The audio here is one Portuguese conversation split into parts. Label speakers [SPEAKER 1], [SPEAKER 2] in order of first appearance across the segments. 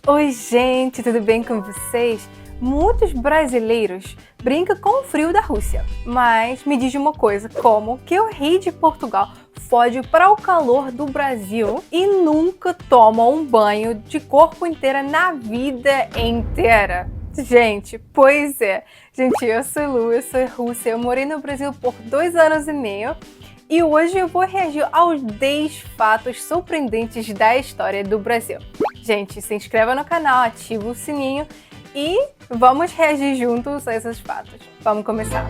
[SPEAKER 1] Oi, gente, tudo bem com vocês? Muitos brasileiros brincam com o frio da Rússia, mas me diz uma coisa, como que o rei de Portugal foge para o calor do Brasil e nunca toma um banho de corpo inteiro na vida inteira? Gente, pois é. Gente, eu sou Lu, eu sou russa, eu morei no Brasil por 2 anos e meio e hoje eu vou reagir aos 10 fatos surpreendentes da história do Brasil. Gente, se inscreva no canal, ativa o sininho e vamos reagir juntos a esses fatos. Vamos começar!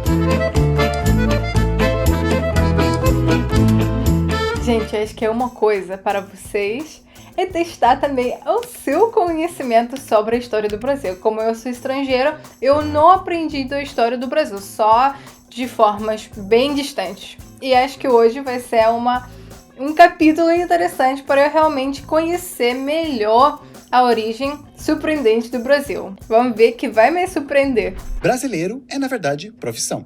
[SPEAKER 1] Gente, acho que é uma coisa para vocês é testar também o seu conhecimento sobre a história do Brasil. Como eu sou estrangeira, eu não aprendi da história do Brasil, só de formas bem distantes. E acho que hoje vai ser um capítulo interessante para eu realmente conhecer melhor a origem surpreendente do Brasil. Vamos ver que vai me surpreender.
[SPEAKER 2] Brasileiro é, na verdade, profissão.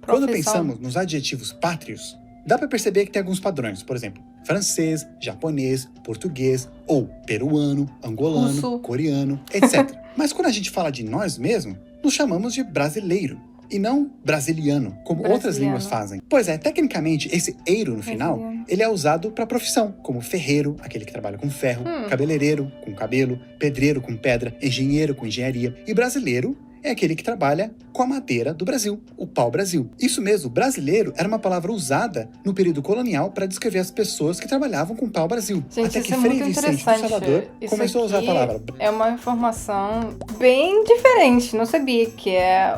[SPEAKER 2] Quando pensamos nos adjetivos pátrios, dá para perceber que tem alguns padrões. Por exemplo, francês, japonês, português ou peruano, angolano,
[SPEAKER 1] Russo,
[SPEAKER 2] coreano, etc. Mas quando a gente fala de nós mesmos, nos chamamos de brasileiro e não brasiliano, como outras línguas fazem. Pois é, tecnicamente, esse eiro no final, ele é usado para profissão, como ferreiro, aquele que trabalha com ferro, cabeleireiro, com cabelo, pedreiro, com pedra, engenheiro, com engenharia, e brasileiro é aquele que trabalha com a madeira do Brasil, o pau-brasil. Isso mesmo, brasileiro era uma palavra usada no período colonial para descrever as pessoas que trabalhavam com pau-brasil.
[SPEAKER 1] Gente,
[SPEAKER 2] até que
[SPEAKER 1] é
[SPEAKER 2] Frei
[SPEAKER 1] muito
[SPEAKER 2] Vicente de Salvador começou a usar a palavra.
[SPEAKER 1] É uma informação bem diferente. Não sabia que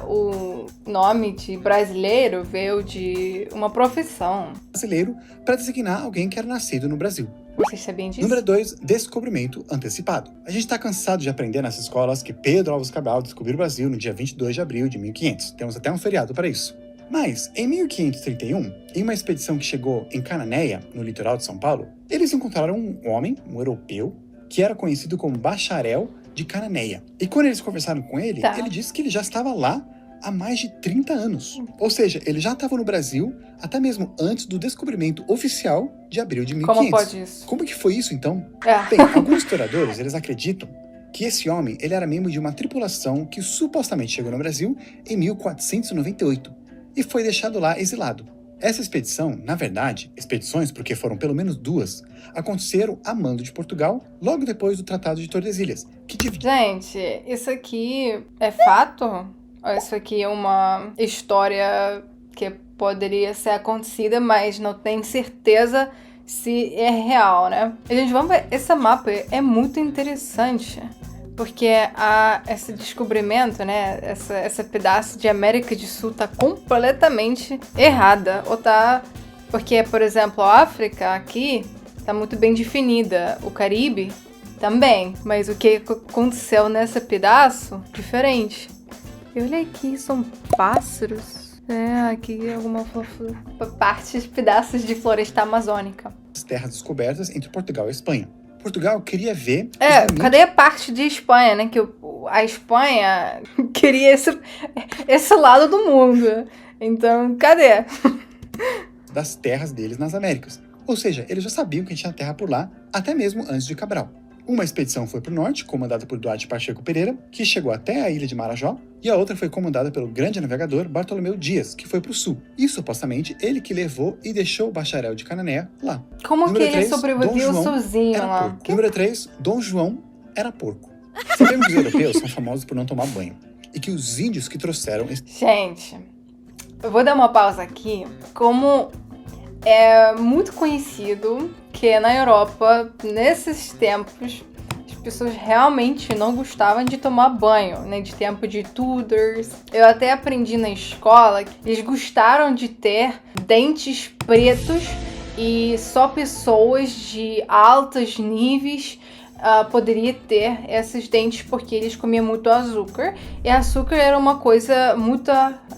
[SPEAKER 1] o nome de brasileiro veio de uma profissão.
[SPEAKER 2] Brasileiro para designar alguém que era nascido no Brasil.
[SPEAKER 1] Vocês sabiam disso?
[SPEAKER 2] Número 2, descobrimento antecipado. A gente está cansado de aprender nessas escolas que Pedro Álvares Cabral descobriu o Brasil no dia 22 de abril de 1500. Temos até um feriado para isso. Mas, em 1531, em uma expedição que chegou em Cananéia, no litoral de São Paulo, eles encontraram um homem, um europeu, que era conhecido como Bacharel de Cananéia. E quando eles conversaram com ele, ele disse que ele já estava lá há mais de 30 anos. Ou seja, ele já estava no Brasil até mesmo antes do descobrimento oficial de abril de 1500.
[SPEAKER 1] Como pode isso?
[SPEAKER 2] Como que foi isso, então? Bem, alguns historiadores, eles acreditam que esse homem, ele era membro de uma tripulação que supostamente chegou no Brasil em 1498 e foi deixado lá exilado. Essa expedição, na verdade, expedições, porque foram pelo menos 2, aconteceram a mando de Portugal logo depois do Tratado de Tordesilhas, que dividiu...
[SPEAKER 1] Gente, isso aqui é fato? Ou isso aqui é uma história que poderia ser acontecida, mas não tenho certeza se é real, né? E, gente, vamos ver, esse mapa é muito interessante, porque esse descobrimento, né, esse pedaço de América do Sul tá completamente errada, ou tá... Porque, por exemplo, a África aqui tá muito bem definida, o Caribe também, mas o que aconteceu nesse pedaço, diferente. E olha aqui, são pássaros. Aqui alguma partes, pedaços de floresta amazônica.
[SPEAKER 2] As terras descobertas entre Portugal e Espanha. Portugal queria ver...
[SPEAKER 1] cadê a parte de Espanha, né? Que a Espanha queria esse lado do mundo. Então, cadê?
[SPEAKER 2] Das terras deles nas Américas. Ou seja, eles já sabiam que tinha terra por lá, até mesmo antes de Cabral. Uma expedição foi para o norte, comandada por Duarte Pacheco Pereira, que chegou até a ilha de Marajó, e a outra foi comandada pelo grande navegador Bartolomeu Dias, que foi para o sul. E, supostamente, ele que levou e deixou o Bacharel de Cananéia lá.
[SPEAKER 1] Como que ele sobreviveu sozinho lá?
[SPEAKER 2] Número 3, Dom João era porco. Sabemos que os europeus são famosos por não tomar banho, e que os índios que trouxeram...
[SPEAKER 1] Gente, eu vou dar uma pausa aqui. Como é muito conhecido que na Europa, nesses tempos, as pessoas realmente não gostavam de tomar banho, né? De tempo de Tudors. Eu até aprendi na escola que eles gostaram de ter dentes pretos e só pessoas de altos níveis poderia ter esses dentes porque eles comiam muito açúcar. E açúcar era uma coisa muito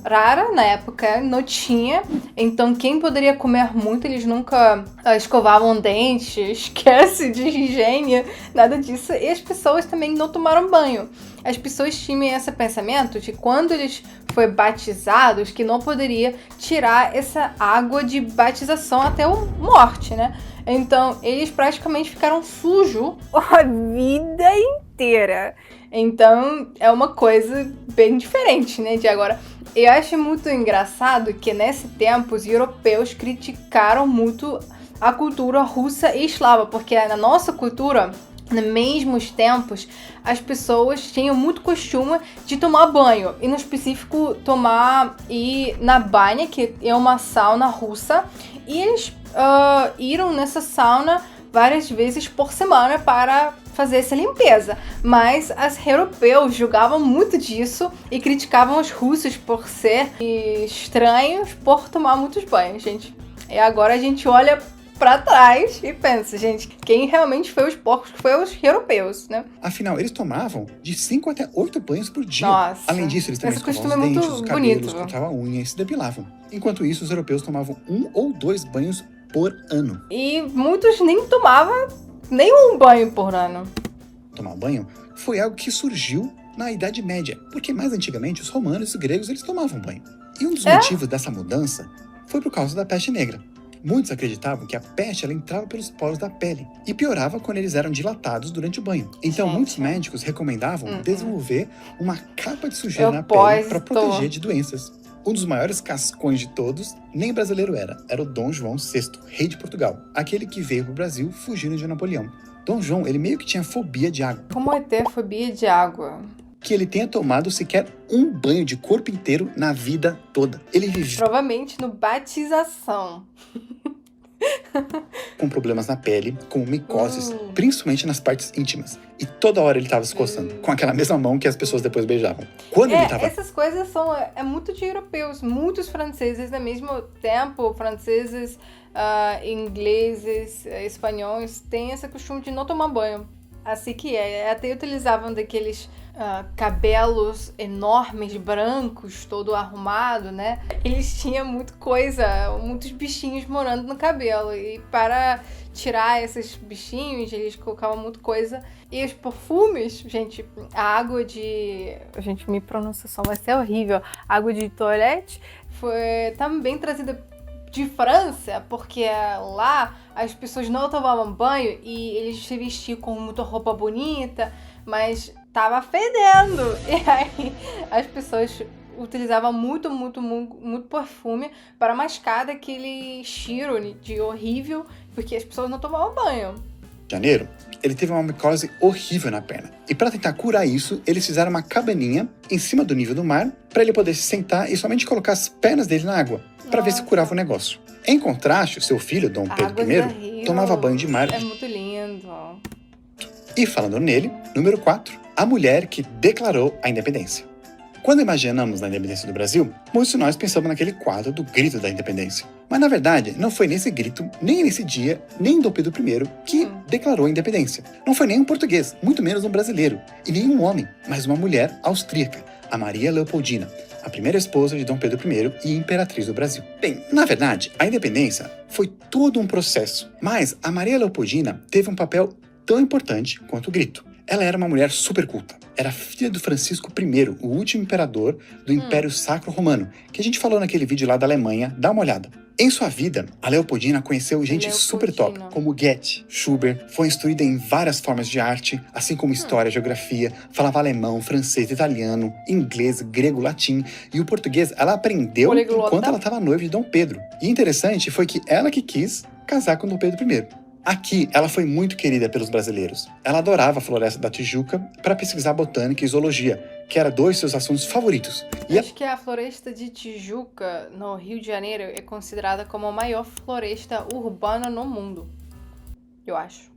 [SPEAKER 1] rara na época, não tinha. Então quem poderia comer muito, eles nunca escovavam dente, esquece de higiene, nada disso. E as pessoas também não tomaram banho. As pessoas tinham esse pensamento de quando eles foram batizados, que não poderia tirar essa água de batização até a morte, né? Então, eles praticamente ficaram sujos a vida inteira. Então, é uma coisa bem diferente, né, de agora. Eu acho muito engraçado que, nesse tempo, os europeus criticaram muito a cultura russa e eslava, porque na nossa cultura, nos mesmos tempos, as pessoas tinham muito costume de tomar banho. E, no específico, ir na banha, que é uma sauna russa. E eles iram nessa sauna várias vezes por semana para fazer essa limpeza. Mas os europeus julgavam muito disso e criticavam os russos por ser estranhos por tomar muitos banhos, gente. E agora a gente olha pra trás e pensa, gente, quem realmente foi os porcos foi os europeus, né?
[SPEAKER 2] Afinal, eles tomavam de 5 até 8 banhos por dia.
[SPEAKER 1] Nossa,
[SPEAKER 2] além disso, eles também
[SPEAKER 1] esse costume
[SPEAKER 2] escovavam os
[SPEAKER 1] é
[SPEAKER 2] dentes,
[SPEAKER 1] muito
[SPEAKER 2] os cabelos,
[SPEAKER 1] bonito.
[SPEAKER 2] cortavam a unha e se depilavam. Enquanto isso, os europeus tomavam 1 ou 2 banhos por ano.
[SPEAKER 1] E muitos nem tomavam nenhum banho por ano.
[SPEAKER 2] Tomar banho foi algo que surgiu na Idade Média, porque mais antigamente os romanos e os gregos eles tomavam banho. E um dos motivos dessa mudança foi por causa da peste negra. Muitos acreditavam que a peste ela entrava pelos poros da pele e piorava quando eles eram dilatados durante o banho. Então, muitos médicos recomendavam desenvolver uma capa de sujeira na pele para proteger de doenças. Um dos maiores cascões de todos, nem brasileiro era o Dom João VI, rei de Portugal, aquele que veio para o Brasil fugindo de Napoleão. Dom João, ele meio que tinha fobia de água.
[SPEAKER 1] Como é ter fobia de água?
[SPEAKER 2] Que ele tenha tomado sequer um banho de corpo inteiro na vida toda. Ele vivia
[SPEAKER 1] provavelmente no batização.
[SPEAKER 2] com problemas na pele, como micoses, principalmente nas partes íntimas. E toda hora ele estava se coçando, com aquela mesma mão que as pessoas depois beijavam. Quando ele tava...
[SPEAKER 1] Essas coisas é muito de europeus. Muitos franceses, ao mesmo tempo, franceses, ingleses, espanhóis, têm esse costume de não tomar banho. Assim que até utilizavam daqueles cabelos enormes, brancos, todo arrumado, né? Eles tinham muitos bichinhos morando no cabelo. E para tirar esses bichinhos, eles colocavam muita coisa. E os perfumes, gente, a água de... Gente, minha pronunciação vai ser horrível. A água de toilette foi também trazida de França, porque lá as pessoas não tomavam banho e eles se vestiam com muita roupa bonita, mas tava fedendo. E aí as pessoas utilizavam muito perfume para mascar daquele cheiro de horrível, porque as pessoas não tomavam banho.
[SPEAKER 2] Em janeiro, ele teve uma micose horrível na perna. E para tentar curar isso, eles fizeram uma cabaninha em cima do nível do mar para ele poder se sentar e somente colocar as pernas dele na água para ver se curava o negócio. Em contraste, seu filho, Dom Pedro I, tomava banho de mar.
[SPEAKER 1] É muito lindo.
[SPEAKER 2] E falando nele, número 4, a mulher que declarou a independência. Quando imaginamos na independência do Brasil, muitos de nós pensamos naquele quadro do grito da independência. Mas na verdade, não foi nesse grito, nem nesse dia, nem Dom Pedro I que declarou a independência. Não foi nem um português, muito menos um brasileiro, e nem um homem, mas uma mulher austríaca, a Maria Leopoldina, a primeira esposa de Dom Pedro I e imperatriz do Brasil. Bem, na verdade, a independência foi todo um processo, mas a Maria Leopoldina teve um papel tão importante quanto o grito. Ela era uma mulher super culta. Era filha do Francisco I, o último imperador do Império Sacro Romano, que a gente falou naquele vídeo lá da Alemanha. Dá uma olhada. Em sua vida, a Leopoldina conheceu gente super top, como Goethe, Schubert, foi instruída em várias formas de arte, assim como história, geografia, falava alemão, francês, italiano, inglês, grego, latim, e o português ela aprendeu enquanto ela estava noiva de Dom Pedro. E interessante foi que ela que quis casar com Dom Pedro I. Aqui, ela foi muito querida pelos brasileiros. Ela adorava a Floresta da Tijuca para pesquisar botânica e zoologia, que era 2 de seus assuntos favoritos.
[SPEAKER 1] Acho que a Floresta de Tijuca, no Rio de Janeiro, é considerada como a maior floresta urbana no mundo. Eu acho.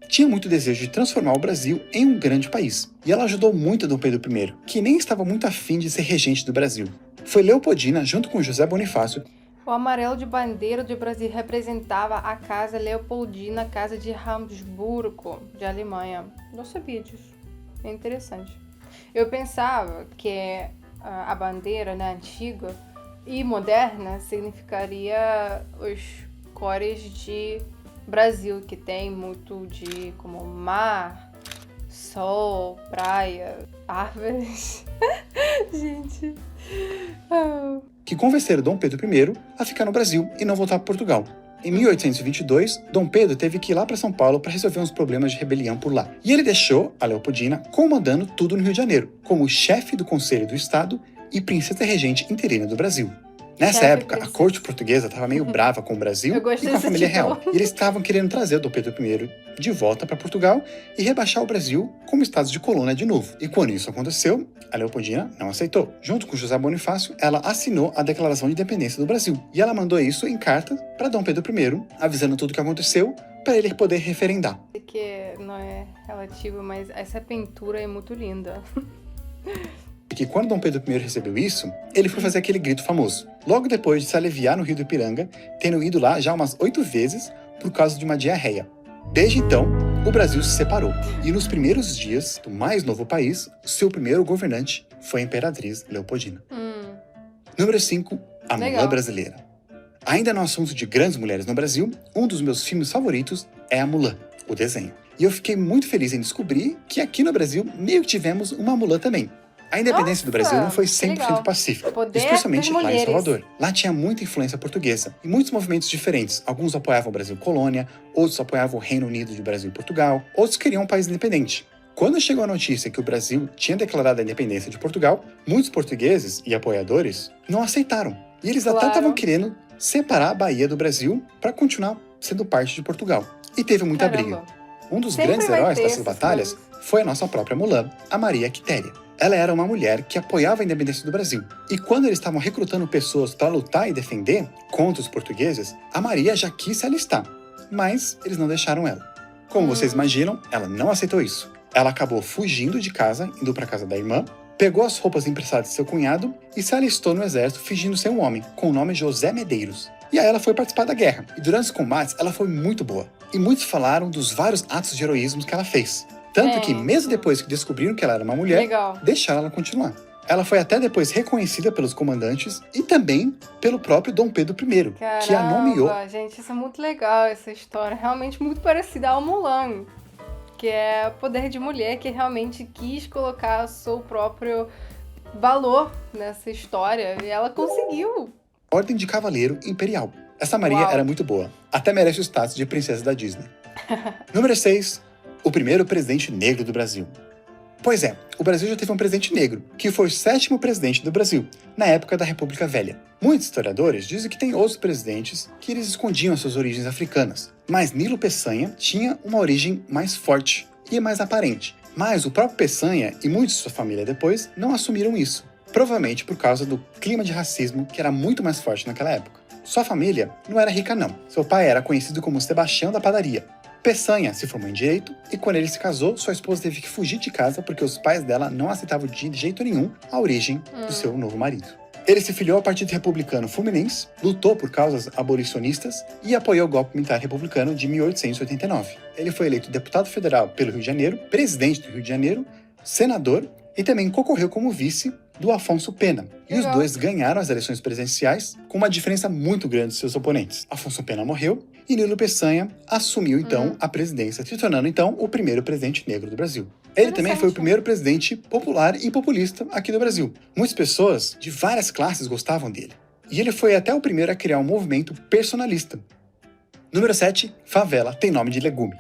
[SPEAKER 2] Tinha muito desejo de transformar o Brasil em um grande país. E ela ajudou muito Dom Pedro I, que nem estava muito afim de ser regente do Brasil. Foi Leopoldina, junto com José Bonifácio.
[SPEAKER 1] O amarelo de bandeira do Brasil representava a Casa Leopoldina, Casa de Habsburgo, de Alemanha. Não sabia disso. É interessante. Eu pensava que a bandeira, né, antiga e moderna significaria os cores de Brasil, que tem muito de como mar, sol, praia, árvores. Gente.
[SPEAKER 2] Que convenceram Dom Pedro I a ficar no Brasil e não voltar para Portugal. Em 1822, Dom Pedro teve que ir lá para São Paulo para resolver uns problemas de rebelião por lá. E ele deixou a Leopoldina comandando tudo no Rio de Janeiro, como chefe do Conselho do Estado e princesa regente interina do Brasil. Nessa época, a corte portuguesa estava meio brava com o Brasil e com a família real. E eles estavam querendo trazer o Dom Pedro I de volta para Portugal e rebaixar o Brasil como estado de colônia de novo. E quando isso aconteceu, a Leopoldina não aceitou. Junto com José Bonifácio, ela assinou a Declaração de Independência do Brasil. E ela mandou isso em carta para Dom Pedro I, avisando tudo o que aconteceu, para ele poder referendar.
[SPEAKER 1] Que não é relativo, mas essa pintura é muito linda.
[SPEAKER 2] Que quando Dom Pedro I recebeu isso, ele foi fazer aquele grito famoso. Logo depois de se aliviar no Rio do Ipiranga, tendo ido lá já umas 8 vezes por causa de uma diarreia. Desde então, o Brasil se separou. E nos primeiros dias do mais novo país, seu primeiro governante foi a Imperatriz Leopoldina. Número 5, a Mulã brasileira. Ainda no assunto de grandes mulheres no Brasil, um dos meus filmes favoritos é a Mulan, o desenho. E eu fiquei muito feliz em descobrir que aqui no Brasil meio que tivemos uma Mulan também. A independência do Brasil não foi 100% pacífica, especialmente lá em Salvador. Lá tinha muita influência portuguesa e muitos movimentos diferentes. Alguns apoiavam o Brasil colônia, outros apoiavam o Reino Unido de Brasil e Portugal, outros queriam um país independente. Quando chegou a notícia que o Brasil tinha declarado a independência de Portugal, muitos portugueses e apoiadores não aceitaram. E eles até estavam querendo separar a Bahia do Brasil para continuar sendo parte de Portugal. E teve muita briga. Um dos grandes heróis dessas batalhas foi a nossa própria Mulan, a Maria Quitéria. Ela era uma mulher que apoiava a independência do Brasil. E quando eles estavam recrutando pessoas para lutar e defender contra os portugueses, a Maria já quis se alistar, mas eles não deixaram ela. Como vocês imaginam, ela não aceitou isso. Ela acabou fugindo de casa, indo para casa da irmã, pegou as roupas emprestadas de seu cunhado e se alistou no exército fingindo ser um homem, com o nome José Medeiros. E aí ela foi participar da guerra. E durante os combates, ela foi muito boa. E muitos falaram dos vários atos de heroísmo que ela fez. Tanto que, mesmo depois que descobriram que ela era uma mulher, deixaram ela continuar. Ela foi até depois reconhecida pelos comandantes e também pelo próprio Dom Pedro I, que a nomeou.
[SPEAKER 1] Gente, isso é muito legal, essa história. Realmente muito parecida ao Mulan, que é poder de mulher que realmente quis colocar o seu próprio valor nessa história. E ela conseguiu.
[SPEAKER 2] Ordem de Cavaleiro Imperial. Essa Maria era muito boa. Até merece o status de princesa da Disney. Número 6. O primeiro presidente negro do Brasil. Pois é, o Brasil já teve um presidente negro, que foi o 7º presidente do Brasil, na época da República Velha. Muitos historiadores dizem que tem outros presidentes que eles escondiam as suas origens africanas, mas Nilo Peçanha tinha uma origem mais forte e mais aparente. Mas o próprio Peçanha e muitos de sua família depois não assumiram isso, provavelmente por causa do clima de racismo que era muito mais forte naquela época. Sua família não era rica não, seu pai era conhecido como Sebastião da Padaria. Peçanha se formou em Direito e quando ele se casou, sua esposa teve que fugir de casa porque os pais dela não aceitavam de jeito nenhum a origem do seu novo marido. Ele se filiou ao Partido Republicano Fluminense, lutou por causas abolicionistas e apoiou o golpe militar republicano de 1889. Ele foi eleito deputado federal pelo Rio de Janeiro, presidente do Rio de Janeiro, senador e também concorreu como vice do Afonso Pena. E os dois ganharam as eleições presidenciais com uma diferença muito grande de seus oponentes. Afonso Pena morreu e Nilo Peçanha assumiu então a presidência, se tornando então o primeiro presidente negro do Brasil. Ele também foi o primeiro presidente popular e populista aqui do Brasil. Muitas pessoas de várias classes gostavam dele. E ele foi até o primeiro a criar um movimento personalista. Número 7. Favela tem nome de legume.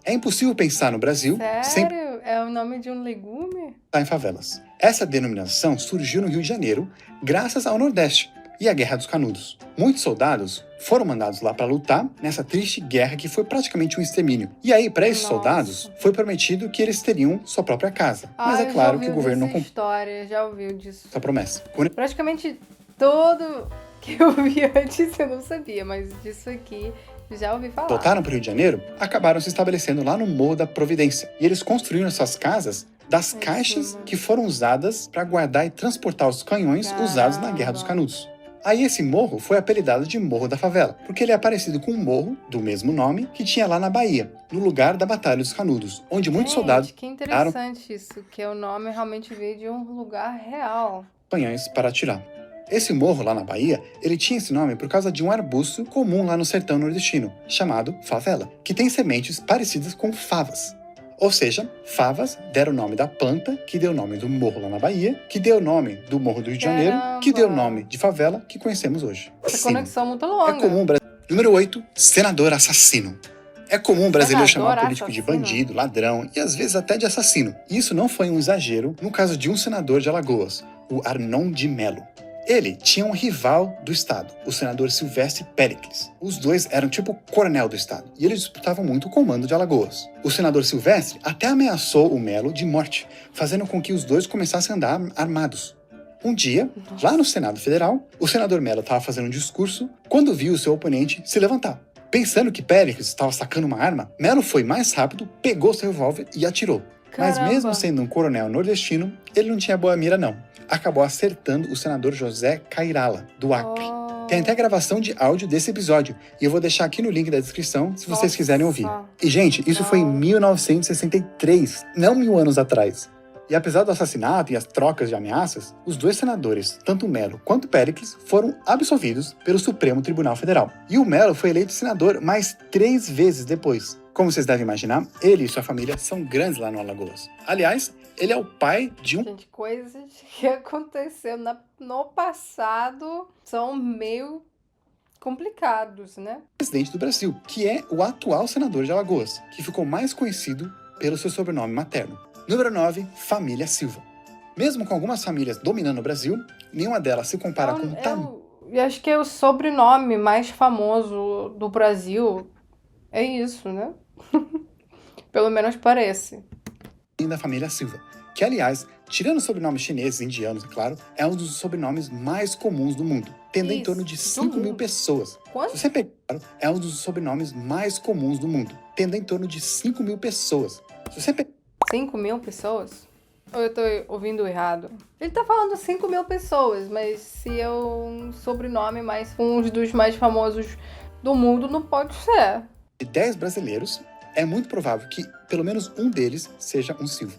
[SPEAKER 2] É impossível pensar no Brasil sem
[SPEAKER 1] é o nome de um legume?
[SPEAKER 2] Em favelas. Essa denominação surgiu no Rio de Janeiro graças ao Nordeste e à Guerra dos Canudos. Muitos soldados foram mandados lá para lutar nessa triste guerra que foi praticamente um extermínio. E aí, para esses soldados, foi prometido que eles teriam sua própria casa. Mas é claro que o governo não cumpriu
[SPEAKER 1] já ouviu disso.
[SPEAKER 2] essa promessa.
[SPEAKER 1] Praticamente todo que eu vi antes eu não sabia, mas disso aqui já ouvi falar.
[SPEAKER 2] Voltaram para o Rio de Janeiro, acabaram se estabelecendo lá no Morro da Providência. E eles construíram suas casas das caixas que foram usadas para guardar e transportar os canhões usados na Guerra dos Canudos. Aí esse morro foi apelidado de Morro da Favela, porque ele é parecido com um morro do mesmo nome que tinha lá na Bahia, no lugar da Batalha dos Canudos, onde muitos soldados
[SPEAKER 1] que interessante isso, que o nome realmente veio de um lugar real.
[SPEAKER 2] Canhões para atirar. Esse morro lá na Bahia, ele tinha esse nome por causa de um arbusto comum lá no sertão nordestino, chamado favela, que tem sementes parecidas com favas. Ou seja, favas deram o nome da planta, que deu o nome do morro lá na Bahia, que deu o nome do morro do Rio de Janeiro, que deu o nome de favela que conhecemos hoje.
[SPEAKER 1] Essa conexão muito longa.
[SPEAKER 2] É comum Número 8, senador assassino. É comum o brasileiro chamar o político de
[SPEAKER 1] assassino?
[SPEAKER 2] bandido, ladrão e às vezes até de assassino. E isso não foi um exagero no caso de um senador de Alagoas, o Arnon de Melo. Ele tinha um rival do estado, o senador Silvestre Péricles. Os dois eram tipo coronel do estado, e eles disputavam muito o comando de Alagoas. O senador Silvestre até ameaçou o Melo de morte, fazendo com que os dois começassem a andar armados. Um dia, lá no Senado Federal, o senador Melo estava fazendo um discurso quando viu o seu oponente se levantar. Pensando que Péricles estava sacando uma arma, Melo foi mais rápido, pegou seu revólver e atirou. Mas mesmo sendo um coronel nordestino, ele não tinha boa mira não. Acabou acertando o senador José Cairala, do Acre. Tem até gravação de áudio desse episódio, e eu vou deixar aqui no link da descrição se vocês quiserem ouvir. E gente, isso foi em 1963, não 1000 anos atrás. E apesar do assassinato e as trocas de ameaças, os dois senadores, tanto Melo quanto Péricles, foram absolvidos pelo Supremo Tribunal Federal. E o Melo foi eleito senador mais 3 vezes depois. Como vocês devem imaginar, ele e sua família são grandes lá no Alagoas. Aliás, ele é o pai de um...
[SPEAKER 1] Gente, coisas que aconteceram no passado são meio complicados, né?
[SPEAKER 2] presidente do Brasil, que é o atual senador de Alagoas, que ficou mais conhecido pelo seu sobrenome materno. Número 9, família Silva. Mesmo com algumas famílias dominando o Brasil, nenhuma delas se compara com o tamanho
[SPEAKER 1] Eu acho que é o sobrenome mais famoso do Brasil. É isso, né? Pelo menos parece.
[SPEAKER 2] da família Silva, que, aliás, tirando sobrenomes chineses e indianos, é claro, é um dos sobrenomes mais comuns do mundo, tendo em torno de 5 mil pessoas.
[SPEAKER 1] Quanto?
[SPEAKER 2] Se você pegar, é um dos sobrenomes mais comuns do mundo, tendo em torno de 5 mil pessoas. Se você pegar
[SPEAKER 1] 5 mil pessoas? Ou eu tô ouvindo errado? Ele tá falando 5 mil pessoas, mas se é um sobrenome mais um dos mais famosos do mundo, não pode ser.
[SPEAKER 2] de 10 brasileiros, é muito provável que pelo menos um deles seja um Silva.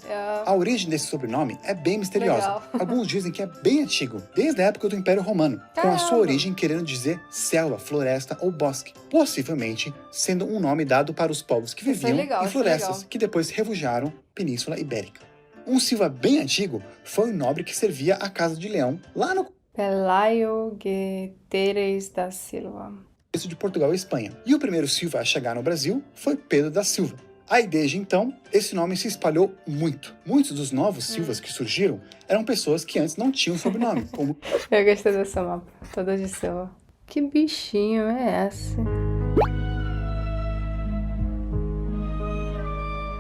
[SPEAKER 2] A origem desse sobrenome é bem misteriosa.
[SPEAKER 1] Legal.
[SPEAKER 2] Alguns dizem que é bem antigo, desde a época do Império Romano, com a sua origem querendo dizer selva, floresta ou bosque, possivelmente sendo um nome dado para os povos que viviam em florestas, que depois se refugiaram Península Ibérica. Um Silva bem antigo foi um nobre que servia a Casa de Leão, lá no
[SPEAKER 1] Pelayo Guterres da Silva.
[SPEAKER 2] de Portugal e Espanha. E o primeiro Silva a chegar no Brasil foi Pedro da Silva. Aí, desde então, esse nome se espalhou muito. Muitos dos novos Silvas que surgiram eram pessoas que antes não tinham sobrenome, como...
[SPEAKER 1] Eu gostei dessa mapa, toda de Silva. Que bichinho é esse?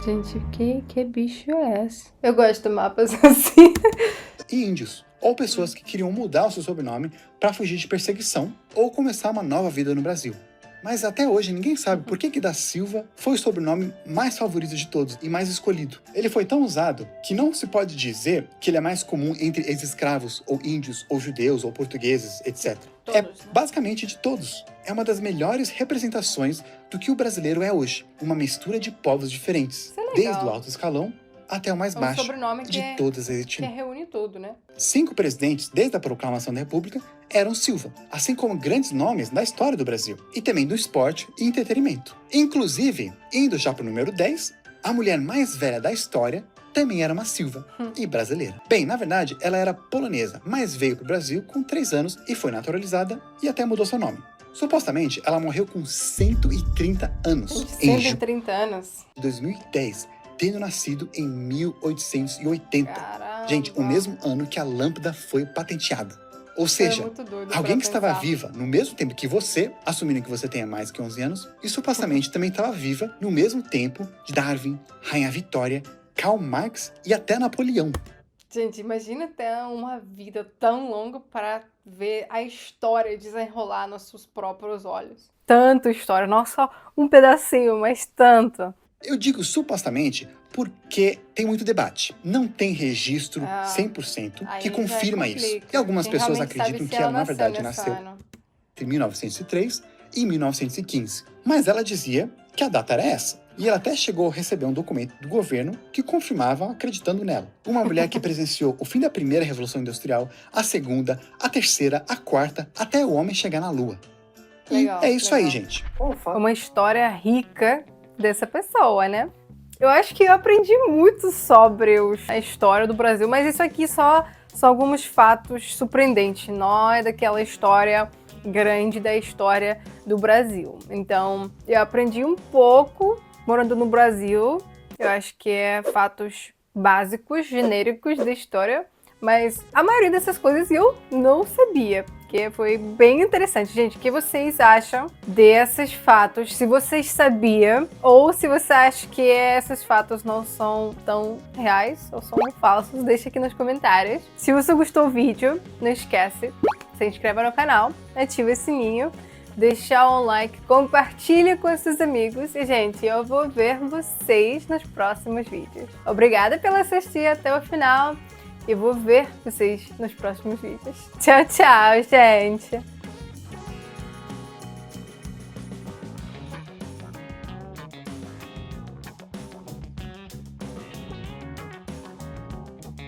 [SPEAKER 1] Gente, que bicho é esse? Eu gosto de mapas assim.
[SPEAKER 2] e índios, ou pessoas que queriam mudar o seu sobrenome para fugir de perseguição ou começar uma nova vida no Brasil. Mas até hoje ninguém sabe por que da Silva foi o sobrenome mais favorito de todos e mais escolhido. Ele foi tão usado que não se pode dizer que ele é mais comum entre ex-escravos, ou índios, ou judeus, ou portugueses, etc. É basicamente de todos. É uma das melhores representações do que o brasileiro é hoje. Uma mistura de povos diferentes, desde o alto escalão até o mais baixo de todas as etnias.
[SPEAKER 1] Que reúne tudo, né?
[SPEAKER 2] 5 presidentes, desde a proclamação da República, eram Silva, assim como grandes nomes da história do Brasil, e também do esporte e entretenimento. Inclusive, indo já para o número 10, a mulher mais velha da história também era uma Silva, e brasileira. Bem, na verdade, ela era polonesa, mas veio para o Brasil com 3 anos e foi naturalizada e até mudou seu nome. Supostamente, ela morreu com 130 anos.
[SPEAKER 1] 130 anos?
[SPEAKER 2] Em 2010, tendo nascido em 1880.
[SPEAKER 1] Caramba.
[SPEAKER 2] Gente, o mesmo ano que a lâmpada foi patenteada. Ou seja, alguém que estava viva no mesmo tempo que você, assumindo que você tenha mais que 11 anos, e supostamente também estava viva no mesmo tempo de Darwin, Rainha Vitória, Karl Marx e até Napoleão.
[SPEAKER 1] Gente, imagina ter uma vida tão longa para ver a história desenrolar nos seus próprios olhos. Tanta história, não só um pedacinho, mas tanto.
[SPEAKER 2] Eu digo supostamente porque tem muito debate. Não tem registro 100% que confirma isso. E algumas pessoas acreditam que ela, na verdade, nasceu entre 1903 e 1915. Mas ela dizia que a data era essa. E ela até chegou a receber um documento do governo que confirmava acreditando nela. Uma mulher que presenciou o fim da primeira Revolução Industrial, a segunda, a terceira, a quarta, até o homem chegar na Lua. Legal, e é isso aí, gente.
[SPEAKER 1] Uma história rica dessa pessoa, né? Eu acho que eu aprendi muito sobre a história do Brasil, mas isso aqui só alguns fatos surpreendentes. Não é daquela história grande da história do Brasil. Então, eu aprendi um pouco morando no Brasil. Eu acho que é fatos básicos, genéricos da história, mas a maioria dessas coisas eu não sabia, que foi bem interessante. Gente, o que vocês acham desses fatos? Se vocês sabiam, ou se você acha que esses fatos não são tão reais ou são falsos, deixa aqui nos comentários. Se você gostou do vídeo, não esquece, se inscreva no canal, ativa o sininho, deixar um like, compartilha com seus amigos e, gente, eu vou ver vocês nos próximos vídeos. Obrigada por assistir até o final e vou ver vocês nos próximos vídeos. Tchau, tchau, gente!